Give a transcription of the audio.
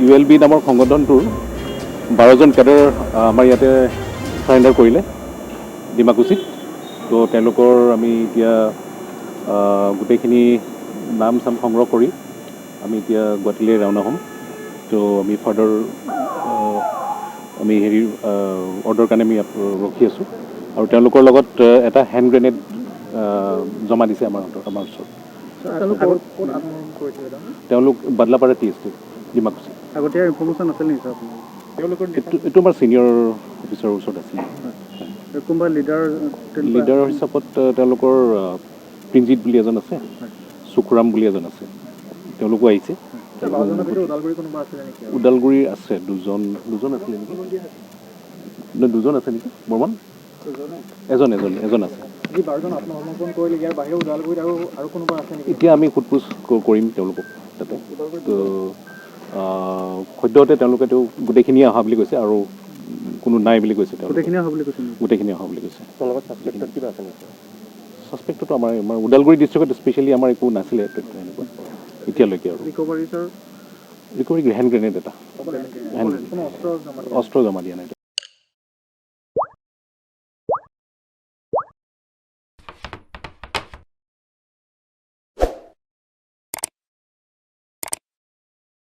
ULB নামৰ সংগঠনটোৰ 12জন cadre আমাৰ ইয়াতে সাৰেণ্ডাৰ কৰিলে ডিমাকুছিত। তো তেওঁলোকৰ আমি এতিয়া গোটেইখিনি নাম চাম সংগ্ৰহ কৰি আমি এতিয়া গুৱাহাটীলৈ ৰাওনা হ'ম। তো আমি ফাৰ্ডাৰ আমি হেৰি অৰ্ডাৰ কাৰণে আমি ৰখি আছোঁ। আৰু তেওঁলোকৰ লগত এটা হেণ্ড গ্ৰেনেড জমা দিছে আমাৰ ওচৰত। তেওঁলোক বাদলাপাৰা TST ডিমাকুছি। আগতীয়া ইনফৰ্মেশ্যন আছিল নেকি ছাৰ আপোনাৰ? এইটো আমাৰ ছিনিয়ৰ অফিচাৰৰ ওচৰত আছিলে। কোনোবা লিডাৰ হিচাপত তেওঁলোকৰ প্ৰিঞ্জিত বুলি এজন আছে, সুখৰাম বুলি এজন আছে, তেওঁলোকো আহিছে। ওদালগুৰিৰ আছে দুজন আছিলে নেকি? দুজন আছে নেকি? বৰ্মন এজন আছে। এতিয়া আমি সোধপোছ কৰিম তেওঁলোকক তাতে। তো সদ্যহতে তেওঁলোকেতো গোটেইখিনিয়ে অহা বুলি কৈছে আৰু কোনো নাই বুলি কৈছে। গোটেইখিনি অহা বুলি কৈছে। ছাছপেক্টটো আমাৰ ওদালগুৰি ডিষ্ট্ৰিক্টত স্পেচিয়েলি আমাৰ একো নাছিলে এনেকুৱা এতিয়ালৈকে। আৰু ৰিকভাৰী হেণ্ড গ্ৰেনেড এটা, অস্ত্ৰ জমা দিয়া নাই।